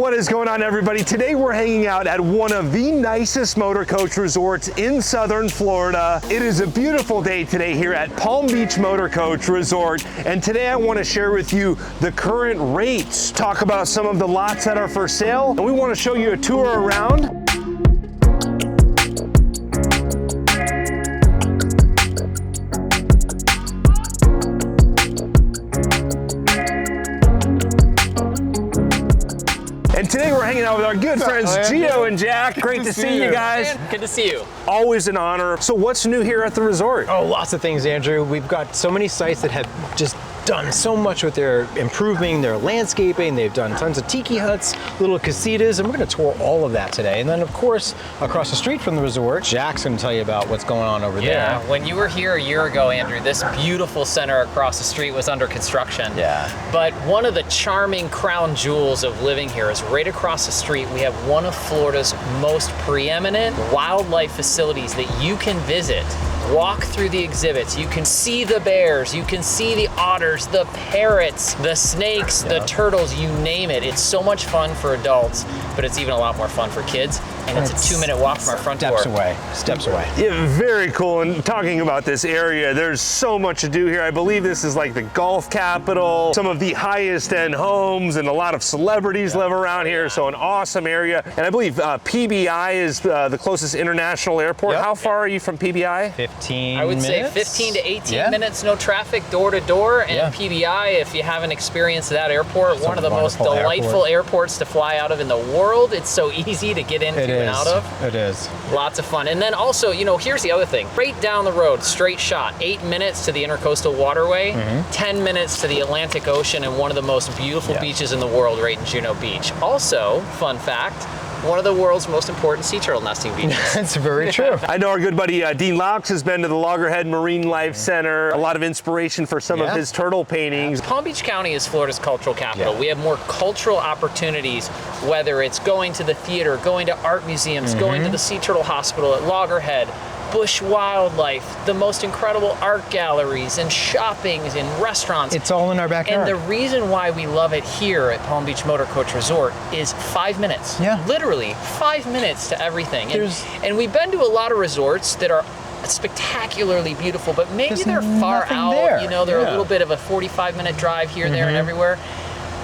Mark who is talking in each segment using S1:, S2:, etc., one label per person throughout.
S1: What is going on, everybody? Today we're hanging out at one of the nicest Motorcoach resorts in southern Florida. It is a beautiful day today here at Palm Beach Motorcoach Resort, and today I want to share with you the current rates, talk about some of the lots that are for sale, and we want to show you a tour around. And today we're hanging out with our good friends Gio and Jack. Great to see you guys.
S2: Good to see you.
S1: Always an honor. So what's new here at the resort?
S3: Oh, lots of things, Andrew. We've got so many sites that have just done so much with their improving their landscaping. They've done tons of tiki huts, little casitas, and we're going to tour all of that today. And then, of course, across the street from the resort, Jack's going to tell you about what's going on over there.
S2: Yeah, when you were here a year ago, Andrew, this beautiful center across the street was under construction.
S3: Yeah.
S2: But one of the charming crown jewels of living here is right across the street. We have one of Florida's most preeminent wildlife facilities that you can visit. Walk through the exhibits. You can see the bears, you can see the otters, the parrots, the snakes, the turtles, you name it. It's so much fun for adults, but it's even a lot more fun for kids. And it's a 2-minute walk from our front door.
S3: Steps away.
S1: Yeah, very cool. And talking about this area, there's so much to do here. I believe this is like the golf capital, some of the highest end homes, and a lot of celebrities live around here. So an awesome area. And I believe PBI is the closest international airport. How far are you from PBI?
S3: 15
S2: I would
S3: minutes?
S2: say 15 to 18 minutes, no traffic, door to door. And PBI, if you haven't experienced that airport, one of the most delightful airports to fly out of in the world. It's so easy to get into and out of.
S3: It is.
S2: Lots of fun. And then also, you know, here's the other thing. Right down the road, straight shot, 8 minutes to the Intercoastal Waterway, 10 minutes to the Atlantic Ocean, and one of the most beautiful beaches in the world right in Juno Beach. Also, fun fact, one of the world's most important sea turtle nesting beaches.
S3: That's very true.
S1: I know our good buddy Dean Laux has been to the Loggerhead Marine Life Center. A lot of inspiration for some of his turtle paintings.
S2: Palm Beach County is Florida's cultural capital. We have more cultural opportunities, whether it's going to the theater, going to art museums, going to the Sea Turtle Hospital at Loggerhead, bush wildlife, the most incredible art galleries and shoppings and restaurants.
S3: It's all in our backyard.
S2: And the reason why we love it here at Palm Beach Motorcoach Resort is 5 minutes.
S3: Yeah.
S2: Literally 5 minutes to everything. And we've been to a lot of resorts that are spectacularly beautiful, but maybe they're far out. You know, they're a little bit of a 45-minute drive here, there, and everywhere.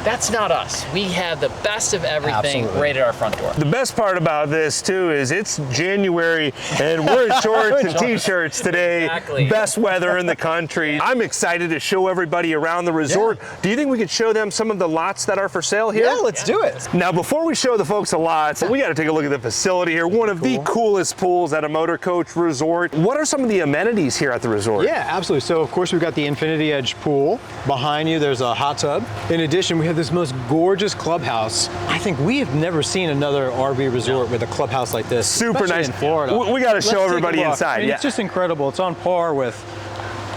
S2: That's not us. We have the best of everything right at our front door.
S1: The best part about this too is it's January and we're in shorts and t-shirts today.
S2: Exactly.
S1: Best weather in the country. I'm excited to show everybody around the resort. Do you think we could show them some of the lots that are for sale here?
S3: Yeah, let's do it.
S1: Now, before we show the folks the lots, we got to take a look at the facility here. One of the coolest pools at a Motorcoach resort. What are some of the amenities here at the resort?
S3: Yeah, absolutely. So of course we've got the Infinity Edge pool. Behind you there's a hot tub. In addition, we have this most gorgeous clubhouse. I think we have never seen another RV resort with a clubhouse like this.
S1: Super nice
S3: in Florida.
S1: We got to show everybody inside.
S3: I mean, it's just incredible. It's on par with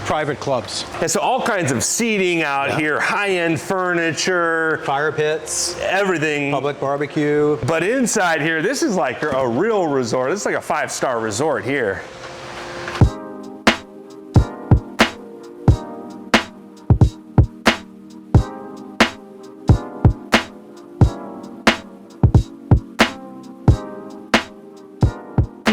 S3: private clubs.
S1: And so all kinds of seating out here, high-end furniture,
S3: fire pits,
S1: everything.
S3: Public barbecue.
S1: But inside here, this is like a real resort. This is like a 5-star resort here.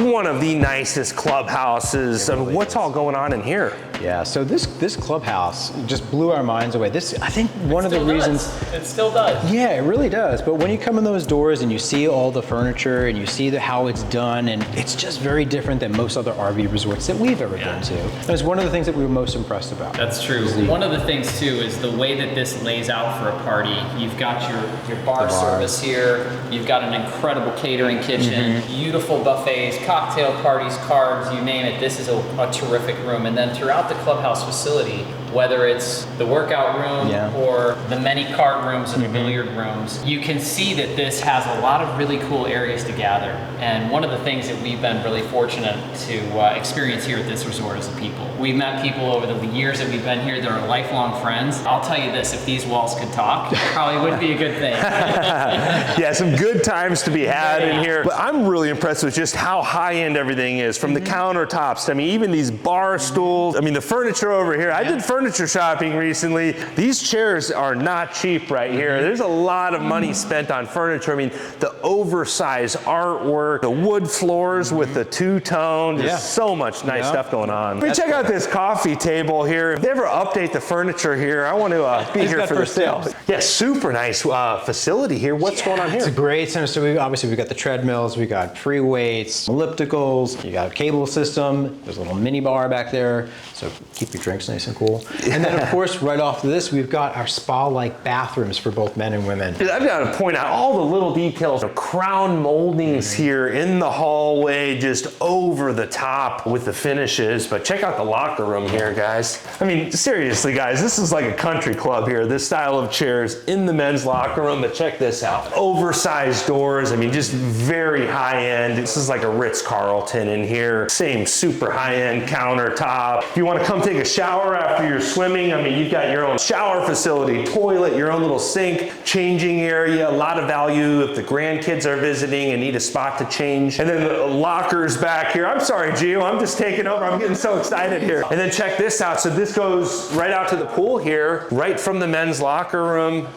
S1: One of the nicest clubhouses. I mean, what's all going on in here?
S3: Yeah, so this clubhouse just blew our minds away. I think one of the reasons.
S2: It still does.
S3: Yeah, it really does. But when you come in those doors and you see all the furniture and you see how it's done, and it's just very different than most other RV resorts that we've ever been to. And it's one of the things that we were most impressed about.
S2: That's true. One of the things too is the way that this lays out for a party. You've got your bar service here. You've got an incredible catering kitchen, beautiful buffets, cocktail parties, cards, you name it. This is a terrific room. And then throughout the clubhouse facility, whether it's the workout room or the many card rooms and the billiard rooms, you can see that this has a lot of really cool areas to gather. And one of the things that we've been really fortunate to experience here at this resort is the people. We've met people over the years that we've been here that are lifelong friends. I'll tell you this, if these walls could talk, it probably would be a good thing.
S1: Yeah, some good times to be had in here. But I'm really impressed with just how high-end everything is, from the countertops. I mean, even these bar stools. I mean, the furniture over here. I did furniture furniture shopping recently. These chairs are not cheap right here. There's a lot of money spent on furniture. I mean, the oversized artwork, the wood floors with the two-tone, just so much nice stuff going on. Let me check out this coffee table here. If they ever update the furniture here, I want to be here for the sale. Yeah, super nice facility here. What's going on here?
S3: It's a great center. So we've got the treadmills, we got free weights, ellipticals, you got a cable system, there's a little mini bar back there, so keep your drinks nice and cool. And then of course, right off of this, we've got our spa-like bathrooms for both men and women.
S1: I've got to point out all the little details of crown moldings here in the hallway, just over the top with the finishes. But check out the locker room here, guys. I mean, seriously, guys, this is like a country club here, this style of chairs in the men's locker room. But check this out. Oversized doors. I mean, just very high end. This is like a Ritz-Carlton in here. Same super high end countertop. If you want to come take a shower after you're swimming, I mean, you've got your own shower facility, toilet, your own little sink, changing area, a lot of value if the grandkids are visiting and need a spot to change. And then the lockers back here. I'm sorry, Gio, I'm just taking over. I'm getting so excited here. And then check this out. So this goes right out to the pool here, right from the men's locker room.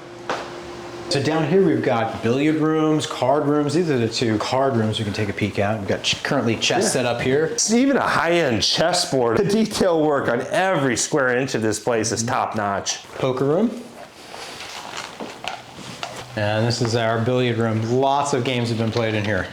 S3: So down here we've got billiard rooms, card rooms. These are the two card rooms you can take a peek at. We've got currently chess set up here.
S1: It's even a high-end chessboard. The detail work on every square inch of this place is top-notch.
S3: Poker room. And this is our billiard room. Lots of games have been played in here.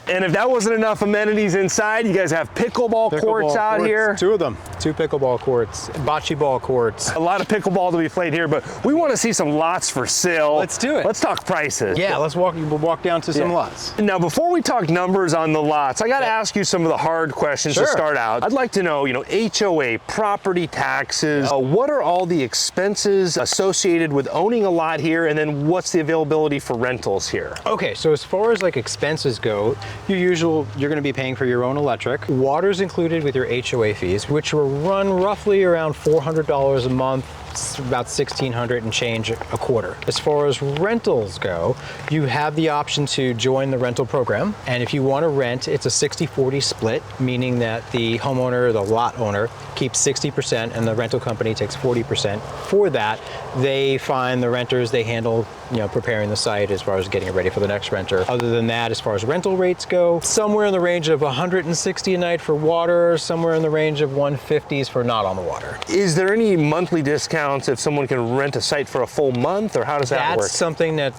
S1: And if that wasn't enough amenities inside, you guys have pickleball courts out here.
S3: Two of them. Two pickleball courts, bocce ball courts.
S1: A lot of pickleball to be played here, but we want to see some lots for sale.
S3: Let's do it.
S1: Let's talk prices.
S3: Yeah, we'll walk down to some lots.
S1: Now, before we talk numbers on the lots, I got to ask you some of the hard questions to start out. I'd like to know, HOA, property taxes, what are all the expenses associated with owning a lot here, and then what's the availability for rentals here?
S3: Okay, so as far as like expenses go, you're going to be paying for your own electric. Water's included with your HOA fees, which will run roughly around $400 a month. It's about $1,600 and change a quarter. As far as rentals go, you have the option to join the rental program. And if you want to rent, it's a 60-40 split, meaning that the homeowner, the lot owner, keeps 60% and the rental company takes 40%. For that, they find the renters, they handle, preparing the site as far as getting it ready for the next renter. Other than that, as far as rental rates go, somewhere in the range of $160 a night for water, somewhere in the range of $150s for not on the water.
S1: Is there any monthly discounts if someone can rent a site for a full month, or how does that work?
S3: That's something that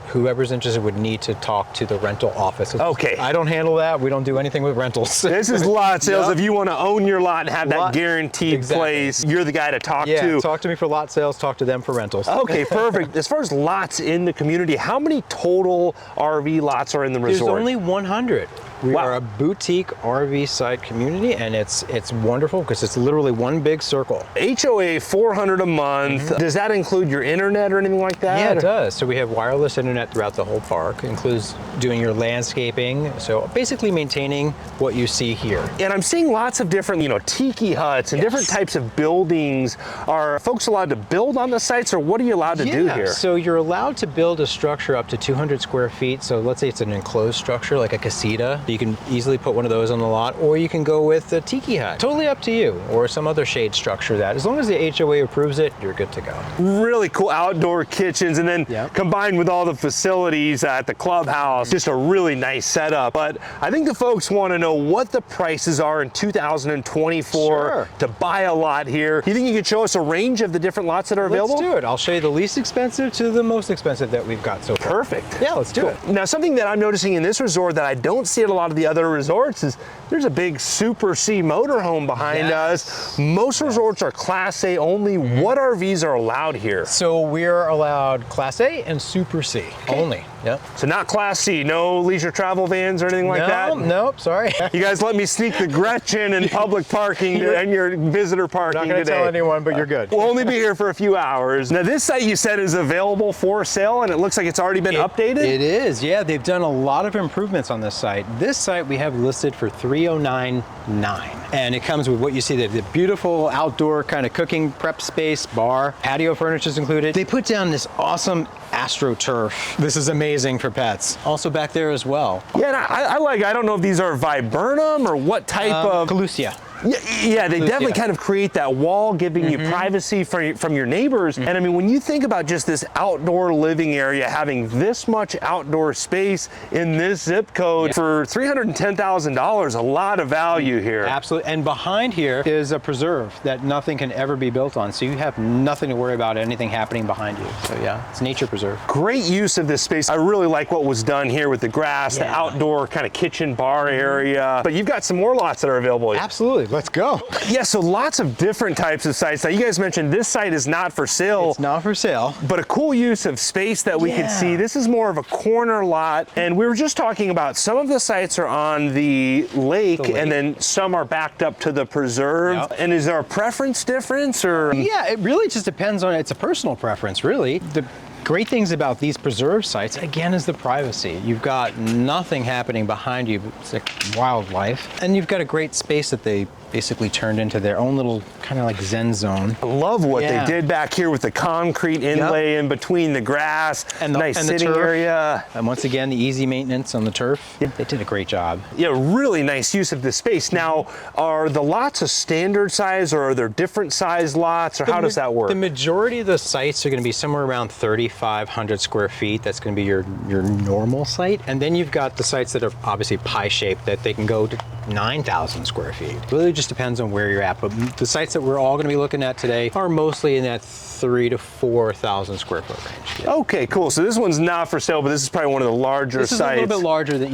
S3: whoever's interested would need to talk to the rental office.
S1: Okay.
S3: I don't handle that. We don't do anything with rentals.
S1: This is lot sales. If you want to own your lot and have that guaranteed place, you're the guy to talk to.
S3: Yeah, talk to me for lot sales, talk to them for rentals.
S1: Okay, perfect. As far as lots in the community, how many total RV lots are in the resort?
S3: There's only 100. We are a boutique RV site community, and it's wonderful because it's literally one big circle.
S1: HOA $400 a month. Does that include your internet or anything like that?
S3: Yeah, it does. So we have wireless internet throughout the whole park. It includes doing your landscaping, so basically maintaining what you see here.
S1: And I'm seeing lots of different, tiki huts and different types of buildings. Are folks allowed to build on the sites, or what are you allowed to do here?
S3: So you're allowed to build a structure up to 200 square feet. So let's say it's an enclosed structure like a casita. You can easily put one of those on the lot, or you can go with a tiki hut. Totally up to you, or some other shade structure that, as long as the HOA approves it, you're good to go.
S1: Really cool outdoor kitchens, and then combined with all the facilities at the clubhouse, just a really nice setup. But I think the folks want to know what the prices are in 2024 to buy a lot here. You think you could show us a range of the different lots that are available?
S3: Let's do it. I'll show you the least expensive to the most expensive that we've got so far.
S1: Perfect.
S3: Yeah, let's do it.
S1: Now, something that I'm noticing in this resort that I don't see at a lot of the other resorts is there's a big Super C motorhome behind us. Most resorts are Class A only. What RVs are allowed here?
S3: So we're allowed Class A and Super C only. Yep.
S1: So not Class C, no leisure travel vans or anything like that?
S3: Nope, sorry.
S1: You guys let me sneak the Gretchen in public parking and your visitor parking today.
S3: Not gonna tell anyone, but you're good.
S1: We'll only be here for a few hours. Now this site you said is available for sale, and it looks like it's already been updated?
S3: It is, yeah. They've done a lot of improvements on this site. This site we have listed for $309,900. And it comes with what you see, the beautiful outdoor kind of cooking prep space, bar, patio furniture is included. They put down this awesome AstroTurf. This is amazing for pets. Also back there as well.
S1: Yeah, and I don't know if these are viburnum or what type of...
S3: Calusia.
S1: Yeah, they definitely kind of create that wall, giving you privacy from your neighbors. And I mean, when you think about just this outdoor living area, having this much outdoor space in this zip code for $310,000, a lot of value here.
S3: Absolutely. And behind here is a preserve that nothing can ever be built on. So you have nothing to worry about anything happening behind you. So yeah, it's nature preserve.
S1: Great use of this space. I really like what was done here with the grass, the outdoor kind of kitchen bar area. But you've got some more lots that are available.
S3: Absolutely. Let's go.
S1: Yeah, so lots of different types of sites. Now, you guys mentioned this site is not for sale.
S3: It's not for sale.
S1: But a cool use of space that we can see. This is more of a corner lot. And we were just talking about some of the sites are on the lake, and then some are backed up to the preserve.
S3: Yep.
S1: And is there a preference difference, or?
S3: Yeah, it really just depends on, it's a personal preference, really. The great things about these preserve sites, again, is the privacy. You've got nothing happening behind you. It's like wildlife. And you've got a great space that they basically turned into their own little kind of like zen zone.
S1: I love what they did back here with the concrete inlay in between the grass,
S3: and
S1: nice
S3: and
S1: sitting
S3: the turf.
S1: area.
S3: And once again, the easy maintenance on the turf. They did a great job.
S1: Yeah, really nice use of this space. Now, are the lots a standard size, or are there different size lots, or how does that work?
S3: The majority of the sites are going to be somewhere around 3,500 square feet. That's going to be your normal site. And then you've got the sites that are obviously pie-shaped that they can go to 9,000 square feet. It really just depends on where you're at. But the sites that we're all going to be looking at today are mostly in that 3,000 to 4,000 square foot range. Yeah.
S1: Okay, cool. So this one's not for sale, but this is probably one of the larger sites.
S3: This is a little bit larger than,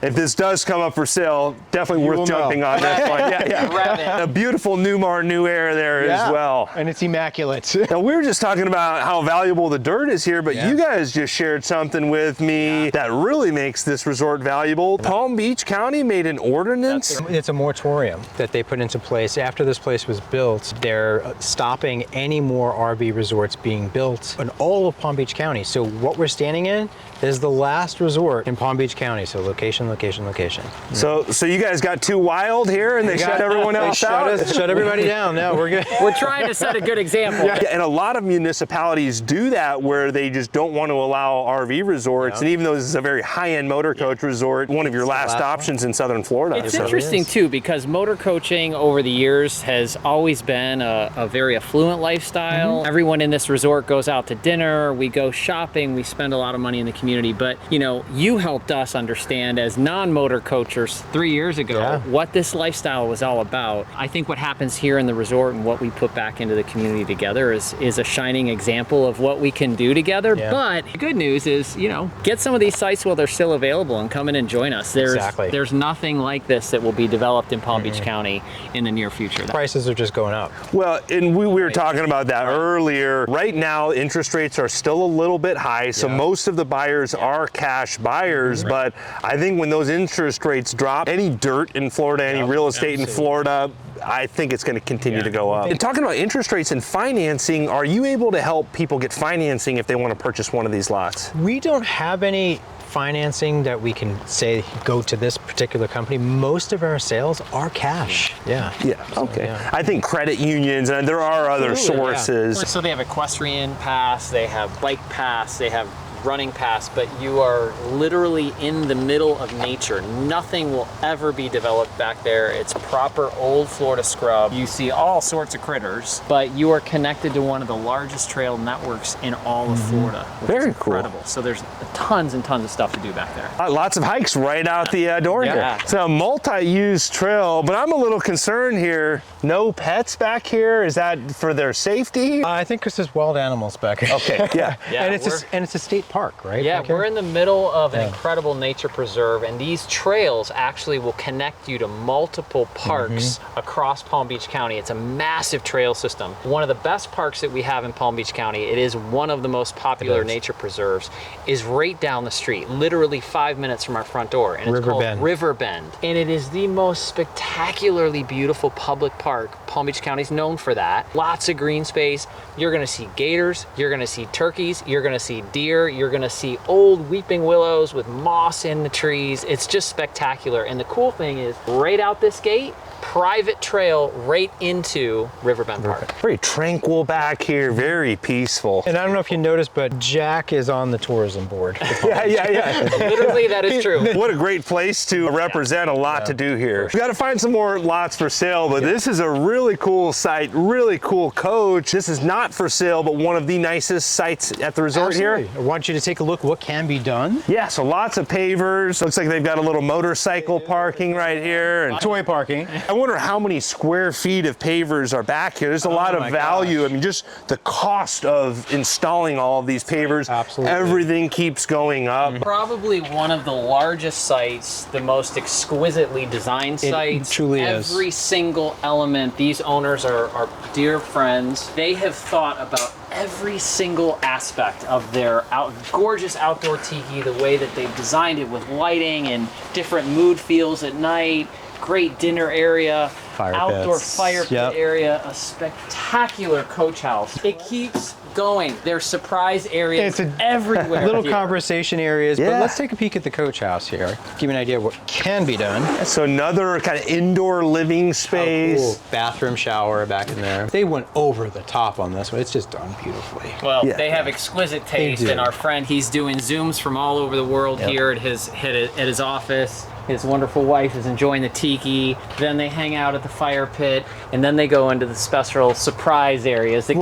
S1: If this does come up for sale, definitely worth jumping on this one. A beautiful Newmar New Air there as well.
S3: And it's immaculate.
S1: Now, we were just talking about how valuable the dirt is here, but you guys just shared something with me that really makes this resort valuable. Palm Beach County made an ordinance.
S3: It's a moratorium that they put into place after this place was built. They're stopping any more RV resorts being built in all of Palm Beach County. So what we're standing in is the last resort in Palm Beach County. So location, location, location.
S1: So you guys got too wild here and they shut everyone else out?
S3: Shut everybody down. No, we're good.
S2: We're trying to set a good example.
S1: Yeah, and a lot of municipalities do that where they just don't want to allow RV resorts. And even though this is a very high-end motor coach resort, one of your last options in Southern Florida.
S2: It's interesting too, because motor coaching over the years has always been a very affluent lifestyle. Everyone in this resort goes out to dinner, we go shopping, we spend a lot of money in the community. But you know, you helped us understand as non-motor coachers 3 years ago what this lifestyle was all about. I think what happens here in the resort and what we put back into the community together is a shining example of what we can do together. But the good news is, you know, get some of these sites while they're still available and come in and join us. There's nothing like this that will be developed in Palm Beach County in the near future.
S3: Prices are just going up.
S1: Well, and we were talking about that earlier. Right now, interest rates are still a little bit high, so most of the buyers are cash buyers, but I think when those interest rates drop, any dirt in Florida, any real estate in Florida, I think it's going to continue to go up. And talking about interest rates and financing, are you able to help people get financing if they want to purchase one of these lots?
S3: We don't have any financing that we can say go to this particular company. Most of our sales are cash. I think credit unions, and there are other sources.
S2: So they have equestrian pass, they have bike pass, they have running pass, but you are literally in the middle of nature. Nothing will ever be developed back there. It's proper old Florida scrub. You see all sorts of critters, but you are connected to one of the largest trail networks in all of Florida.
S1: Very
S2: incredible. So there's tons and tons of stuff to do back there.
S1: Lots of hikes right out the door here. It's a multi-use trail, but I'm a little concerned here. No pets back here? Is that for their safety?
S3: I think because there's wild animals back here.
S1: Okay,
S3: and it's a state park, right?
S2: Yeah, we're in the middle of an incredible nature preserve, and these trails actually will connect you to multiple parks across Palm Beach County. It's a massive trail system. One of the best parks that we have in Palm Beach County, it is one of the most popular nature preserves, is right down the street, literally 5 minutes from our front door, and it's called River Bend. And it is the most spectacularly beautiful public park. Palm Beach County's known for that. Lots of green space. You're gonna see gators, you're gonna see turkeys, you're gonna see deer, You're gonna see old weeping willows with moss in the trees. It's just spectacular. And the cool thing is, right out this gate, private trail right into Riverbend Park.
S1: Very tranquil back here, very peaceful.
S3: And I don't know if you noticed, but Jack is on the tourism board.
S1: Yeah.
S2: Literally, that is true.
S1: What a great place to represent, a lot to do here. We got to find some more lots for sale, but this is a really cool site, really cool coach. This is not for sale, but one of the nicest sites at the resort here.
S3: I want you to take a look what can be done.
S1: Yeah, so lots of pavers. Looks like they've got a little motorcycle parking right here. And
S3: Toy parking.
S1: I wonder how many square feet of pavers are back here. There's a lot of value.
S3: Gosh.
S1: I mean, just the cost of installing all of these pavers.
S3: Absolutely.
S1: Everything keeps going up.
S2: Probably one of the largest sites, the most exquisitely designed sites.
S3: It truly is.
S2: Every single element, these owners are dear friends. They have thought about every single aspect of their gorgeous outdoor tiki, the way that they've designed it with lighting and different mood feels at night. Great dinner area, outdoor fire pit area, a spectacular coach house. It keeps going. There's surprise areas everywhere.
S3: Little conversation areas, but let's take a peek at the coach house here. Give you an idea of what can be done.
S1: So another kind of indoor living space.
S3: Cool. Bathroom, shower back in there. They went over the top on this one. It's just done beautifully.
S2: Well, they have exquisite taste, and our friend, he's doing Zooms from all over the world here at his office. His wonderful wife is enjoying the tiki. Then they hang out at the fire pit, and then they go into the special surprise areas that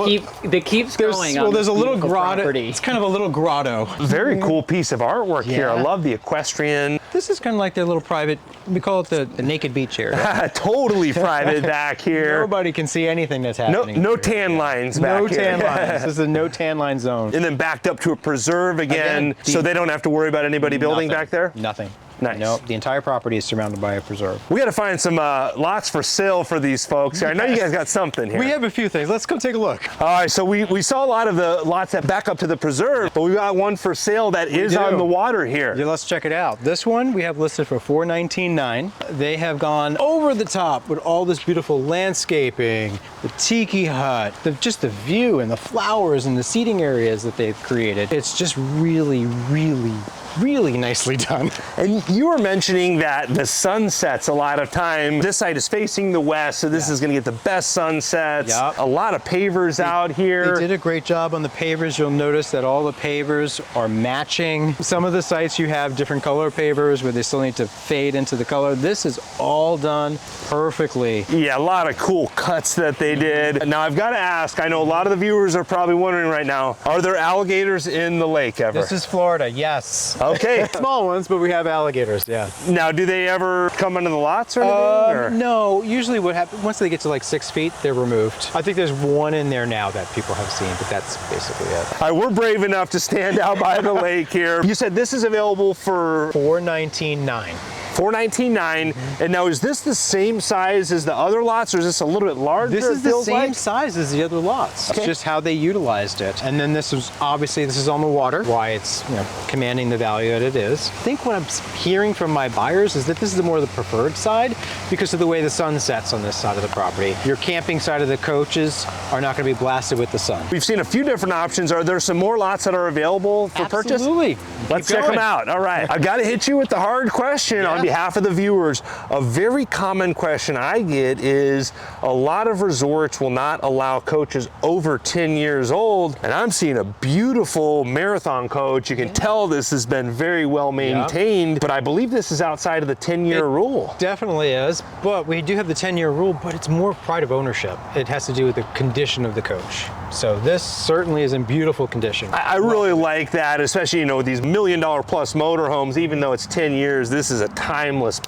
S2: keeps going.
S3: Well, there's a little
S2: grotto.
S3: grotto. It's kind of a little grotto.
S1: Very cool piece of artwork here. I love the equestrian.
S3: This is kind of like their little private, we call it the naked beach area.
S1: Totally private back here.
S3: Nobody can see anything that's happening.
S1: No tan lines back here.
S3: No tan lines. This is a no tan line zone.
S1: And then backed up to a preserve again so they don't have to worry about anybody building back there?
S3: Nothing.
S1: Nice.
S3: No, the entire property is surrounded by a preserve.
S1: We got to find some lots for sale for these folks here. I know you guys got something here.
S3: We have a few things. Let's go take a look.
S1: All right, so we saw a lot of the lots that back up to the preserve, but we got one for sale that is on the water here.
S3: Yeah, let's check it out. This one we have listed for $419,900. They have gone over the top with all this beautiful landscaping, the tiki hut, just the view and the flowers and the seating areas that they've created. It's just really, really, really nicely done.
S1: And you were mentioning that the sunsets a lot of time. This site is facing the west, so this is going to get the best sunsets. A lot of pavers out here.
S3: They did a great job on the pavers. You'll notice that all the pavers are matching. Some of the sites you have different color pavers where they still need to fade into the color. This is all done perfectly.
S1: Yeah, a lot of cool cuts that they did. Now I've got to ask, I know a lot of the viewers are probably wondering right now, are there alligators in the lake ever?
S3: This is Florida, yes.
S1: Okay.
S3: Small ones, but we have alligators, yeah.
S1: Now, do they ever come into the lots or anything? Or?
S3: No, usually what happens, once they get to like 6 feet, they're removed. I think there's one in there now that people have seen, but that's basically it.
S1: All right, we're brave enough to stand out by the lake here. You said this is available for
S3: $419,900.
S1: $419,900. And now, is this the same size as the other lots, or is this a little bit larger?
S3: This is the same size as the other lots. It's just how they utilized it. And then this is obviously on the water, why it's commanding the value that it is. I think what I'm hearing from my buyers is that this is more the preferred side because of the way the sun sets on this side of the property. Your camping side of the coaches are not going to be blasted with the sun.
S1: We've seen a few different options. Are there some more lots that are available for purchase?
S3: Absolutely.
S1: Let's check them out. All right. I've got to hit you with the hard question on behalf of the viewers. A very common question I get is a lot of resorts will not allow coaches over 10 years old, and I'm seeing a beautiful marathon coach. You can tell this has been very well maintained, but I believe this is outside of the 10-year rule.
S3: Definitely is, but we do have the 10-year rule, but it's more pride of ownership. It has to do with the condition of the coach. So this certainly is in beautiful condition.
S1: I really like that, especially, these $1 million plus motorhomes, even though it's 10 years, this is a timeless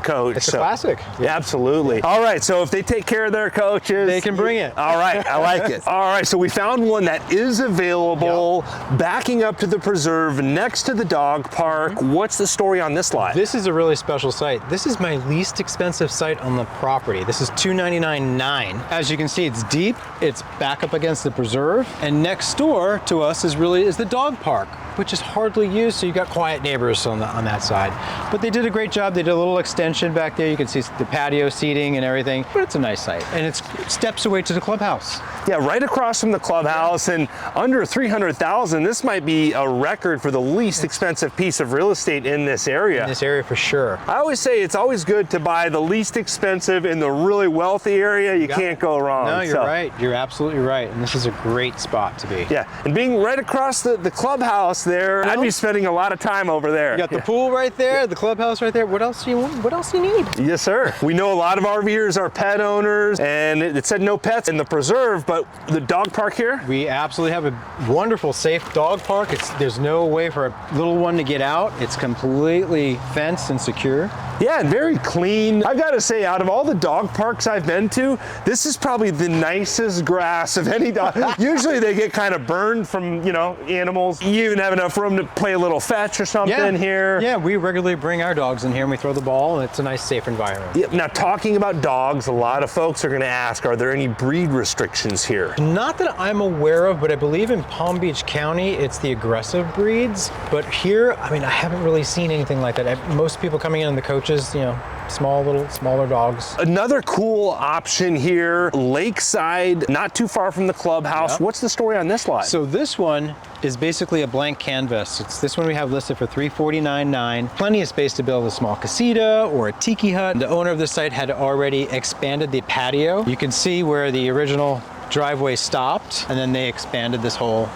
S1: coach.
S3: It's a classic.
S1: Yeah, absolutely. All right, so if they take care of their coaches,
S3: they can bring it.
S1: All right, I like it. All right, so we found one that is available, backing up to the preserve next to the dog park. What's the story on this lot?
S3: This is a really special site. This is my least expensive site on the property. This is $299,900. As you can see, it's deep. It's back up against the preserve, and next door to us is the dog park, which is hardly used, so you got quiet neighbors on that side. But they did a great great job. They did a little extension back there. You can see the patio seating and everything, but it's a nice site. And it's steps away to the clubhouse.
S1: Yeah, right across from the clubhouse, and under 300,000. This might be a record for the least expensive piece of real estate in this area.
S3: In this area for sure.
S1: I always say it's always good to buy the least expensive in the really wealthy area. You can't go wrong.
S3: No, you're right. You're absolutely right. And this is a great spot to be.
S1: Yeah, and being right across the clubhouse there, I'd be spending a lot of time over there.
S3: You got the pool right there, the clubhouse right there. What else do you want? What else do you need?
S1: Yes, sir. We know a lot of RVers are pet owners, and it said no pets in the preserve, but the dog park here?
S3: We absolutely have a wonderful, safe dog park. There's no way for a little one to get out. It's completely fenced and secure.
S1: Yeah, and very clean. I've got to say, out of all the dog parks I've been to, this is probably the nicest grass of any dog. Usually they get kind of burned from, you know, animals. You even have enough room to play a little fetch or something here.
S3: Yeah, we regularly bring our dogs in here and we throw the ball, and it's a nice, safe environment.
S1: Yeah, now, talking about dogs, a lot of folks are going to ask, are there any breed restrictions here?
S3: Not that I'm aware of, but I believe in Palm Beach County, it's the aggressive breeds. But here, I mean, I haven't really seen anything like that. Most people coming in the coaches, you know, smaller dogs.
S1: Another cool option here, lakeside, not too far from the clubhouse.
S3: Yep.
S1: What's the story on this lot?
S3: So this one is basically a blank canvas. It's this one we have listed for $349,900. Plenty of space to build a small casita or a tiki hut. The owner of the site had already expanded the patio. You can see where the original driveway stopped, and then they expanded this whole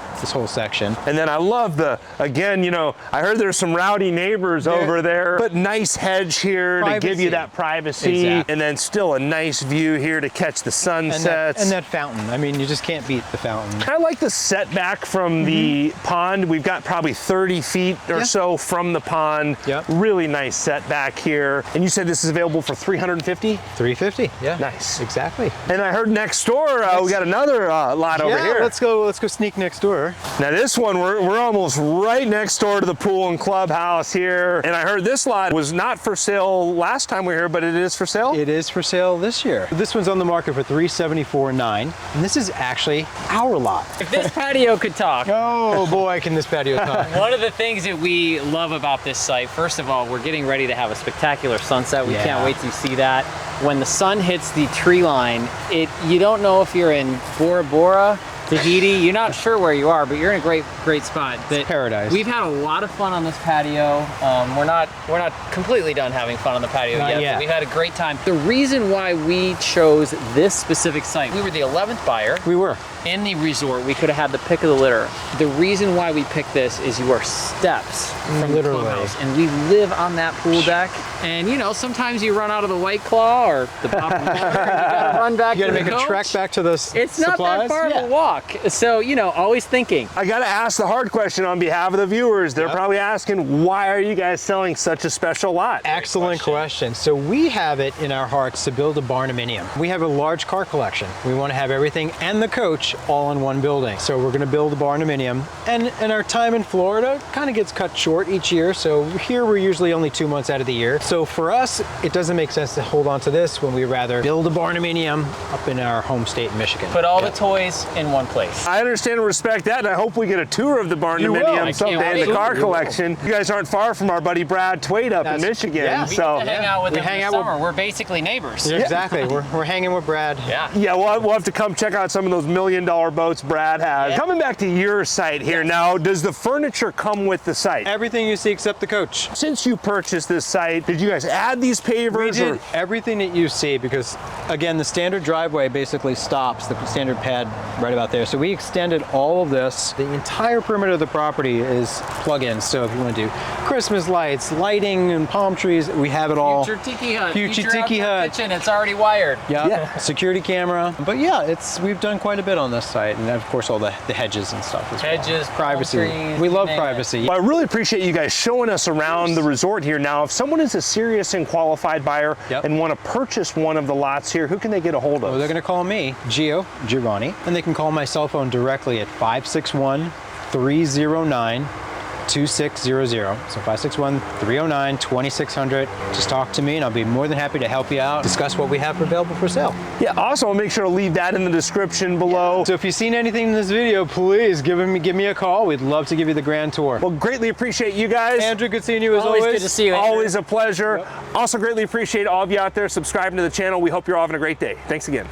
S3: section.
S1: And then I love again, you know, I heard there's some rowdy neighbors over there, but nice hedge here to give you that privacy.
S3: Exactly.
S1: And then still a nice view here to catch the sunsets.
S3: And that fountain. I mean, you just can't beat the fountain.
S1: I like the setback from the pond. We've got probably 30 feet or so from the pond.
S3: Yep.
S1: Really nice setback here. And you said this is available for $350?
S3: $350, yeah.
S1: Nice.
S3: Exactly.
S1: And I heard next door, we got another lot over here.
S3: Let's go sneak next door.
S1: Now this one, we're almost right next door to the pool and clubhouse here. And I heard this lot was not for sale last time we were here, but it is for sale?
S3: It is for sale this year. This one's on the market for $374,900. And this is actually our lot.
S2: If this patio could talk.
S3: Oh boy, can this patio talk.
S2: One of the things that we love about this site, first of all, we're getting ready to have a spectacular sunset. We can't wait to see that. When the sun hits the tree line, you don't know if you're in Bora Bora, Tahiti, you're not sure where you are, but you're in a great spot.
S3: It's paradise.
S2: We've had a lot of fun on this patio. We're not completely done having fun on the patio yet, but we've had a great time. The reason why we chose this specific site, we were the 11th buyer.
S3: We were.
S2: In the resort, we could have had the pick of the litter. The reason why we picked this is you are steps from the clubhouse, and we live on that pool deck. And you know, sometimes you run out of the White Claw or the bottled water, and you gotta run back.
S3: You gotta
S2: to
S3: make
S2: the
S3: a trek back to the
S2: It's not that far of a walk. So you know, always thinking.
S1: I gotta ask the hard question on behalf of the viewers. They're probably asking, why are you guys selling such a special lot?
S3: Excellent question. So we have it in our hearts to build a barnuminium. We have a large car collection. We want to have everything and the coach all in one building. So we're going to build a barnuminium. And our time in Florida kind of gets cut short each year. So here we're usually only 2 months out of the year. So for us, it doesn't make sense to hold on to this when we rather build a barnuminium up in our home state in Michigan.
S2: Put all the toys in one place.
S1: I understand and respect that, and I hope we get a tour of the barnuminium someday in the car collection. You guys aren't far from our buddy Brad Twait up in Michigan.
S2: Yeah, so we hang out with him in the summer. We're basically neighbors.
S3: Exactly. We're hanging with Brad.
S1: Yeah, we'll have to come check out some of those $1 million boats Brad has. Coming back to your site here now, does the furniture come with the site?
S3: Everything you see except the coach.
S1: Since you purchased this site, did you guys add these pavers?
S3: We did everything that you see because, again, the standard driveway basically stops, the standard pad right about there. So we extended all of this. The entire perimeter of the property is plug-ins. So if you want to do Christmas lights, lighting, and palm trees, we have it all.
S2: Future tiki hut.
S3: Future tiki hut.
S2: Kitchen, it's already wired.
S3: Yeah. Security camera. But yeah, we've done quite a bit on this site, and of course all the hedges and stuff as well.
S2: Hedges,
S3: privacy.
S2: trees,
S3: We love privacy.
S1: Well, I really appreciate you guys showing us around the resort here. Now, if someone is a serious and qualified buyer and want to purchase one of the lots here, who can they get a hold of?
S3: Well, they're going to call me, Giovanni, and they can call my cell phone directly at 561-309-8255. 2600. So 561-309-2600. Just talk to me and I'll be more than happy to help you out, discuss what we have available for sale.
S1: Yeah, also I'll make sure to leave that in the description below.
S3: So if you've seen anything in this video, please give me a call. We'd love to give you the grand tour.
S1: Well, greatly appreciate you guys.
S3: Andrew, good seeing you as always.
S2: Always good to see you, Andrew.
S1: Always a pleasure. Also greatly appreciate all of you out there subscribing to the channel. We hope you're all having a great day. Thanks again.